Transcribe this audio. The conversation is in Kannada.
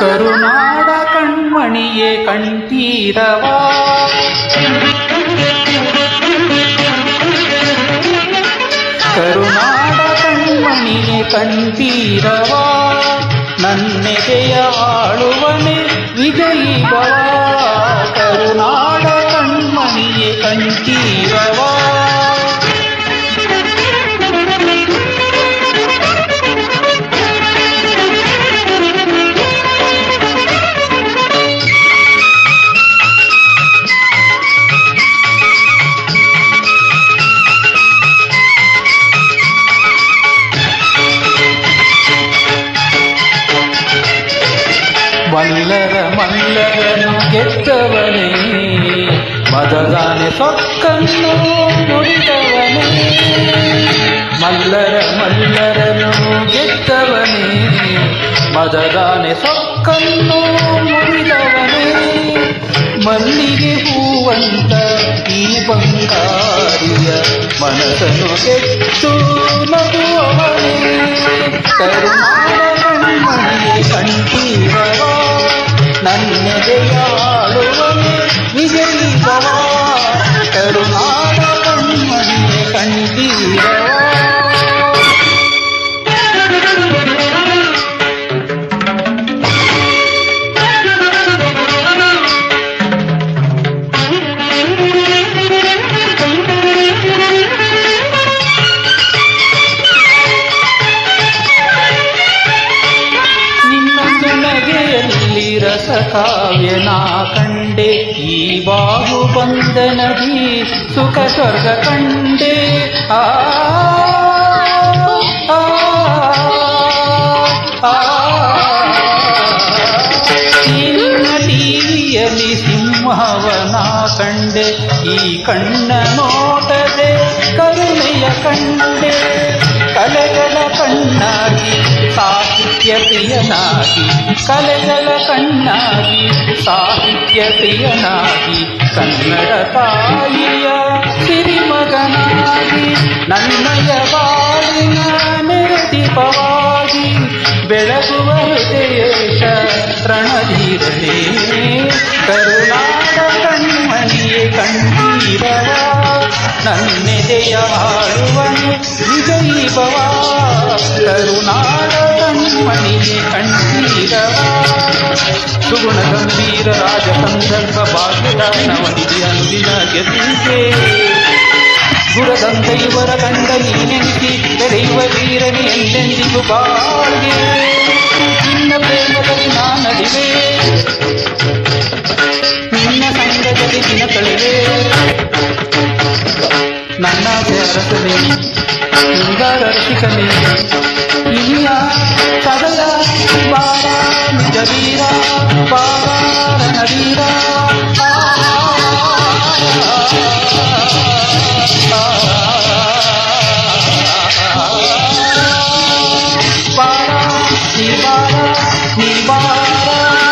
ಕರುನಾಡ ಕಣ್ಮಣಿಯೇ ಕಂಠೀರವ ಕರುನಾಡ ಕಣ್ಮಣಿಯೇ ಕಂಠೀರವ ನನ್ನೆದೆಯ ಆಳುವನೆ ವಿಜಯೀ ಭವ ಕರುನಾಡ ಕಣ್ಮಣಿಯೇ ಕಂಠೀರವ ಮಲ್ಲರನು ಗೆದ್ದವನೇ ಮದದಾನೆ ಸೊಕ್ಕನ್ನು ನುಡಿದವನೇ ಮಲ್ಲರನು ಗೆದ್ದವನೇ ಮದದಾನೆ ಸೊಕ್ಕನ್ನು ನುಡಿದವನೇ ಮಲ್ಲಿಗೆ ಹೂವಂತ ಈ ಬಂಗಾರಿಯ ಮನಸ್ಸನ್ನು ಗೆದ್ದು ನಗುವವನೇ ಕರುನಾಡ ಕಣ್ಮಣಿಯೇ ಕಂಠೀರವ ನನ್ನೆದೆಯಾಳುವನೆ ವಿಜಯೀ ಭವ ಕರುನಾಡ ಕಣ್ಮಣಿಯೇ ಕಂಠೀರವ ರಸಕಾವ್ಯನ ಕಂಡೆ ಈ ಬಾಹು ಬಂಧನದಿ ಸುಖ ಸ್ವರ್ಗ ಕಂಡೆ ನಿನ್ನ ಟಿವಿಯಲ್ಲಿ ಸಿಂಹವನ ಕಂಡೆ ಈ ಕಣ್ಣ ನೋಟದೆ ಕರುಣೆಯ ಕಂಡೆ ಕಲೆಗಳ ಕಣ್ಣಾಗಿ ಸಾಹಿತ್ಯ ಪ್ರಿಯನಾಗಿ ಕಲೆಗಳ ಕಣ್ಣಾಗಿ ಸಾಹಿತ್ಯ ಪ್ರಿಯನಾಗಿ ಕನ್ನಡ ತಾಯಿಯ ಸಿರಿಮಗನಾಗಿ ನನ್ನಯ ಬಾಳಿನ ನೆರದೀಪವಾಗಿ ಬೆಳಗುವ ಹೃದಯೇಶ ರಣಧೀರನೇ ಕರುನಾಡ ಕಣ್ಮಣಿಯೇ ಕಂಠೀರವ ನನ್ನೆದೆಯ ಆಳುವನೆ ವಿಜಯೀ ಭವ ಕರುನಾಡ ಕಣ್ಮಣಿಯೇ ಕಂಠೀರವ ಸುಗುಣ ಗಂಭೀರ ರಾಜ ಸಂದರ್ಭ ಭಾಗ್ಯದ ನವನಿಧಿ ಅಂದಿನ ಗೆದ್ದಿಗೆ ಗುರದಂತ ಇವರ ಕಂಡ ನೀನೆನಿಸಿ ಬೆಳೆಯುವ ವೀರನಿ ಎಂದೆಂದಿಗೂ ಬಾಳ್ಗೆ ನಿನ್ನ ಪ್ರೇಮದಲ್ಲಿ ನಾನಡಿವೆ ನಿನ್ನ ಸಂಗದಲ್ಲಿ ದಿನ ಕಳೆವೆ ನನ್ನ ಅರಸನೇ ಶೃಂಗಾರ ರಸಿಕನೇ ಇನಿಯ ಸದಯ ಬಾರ ನಿಜ ವೀರ ಬಾರ ರಣವೀರ ಬಾರ ನೀ ಬಾರ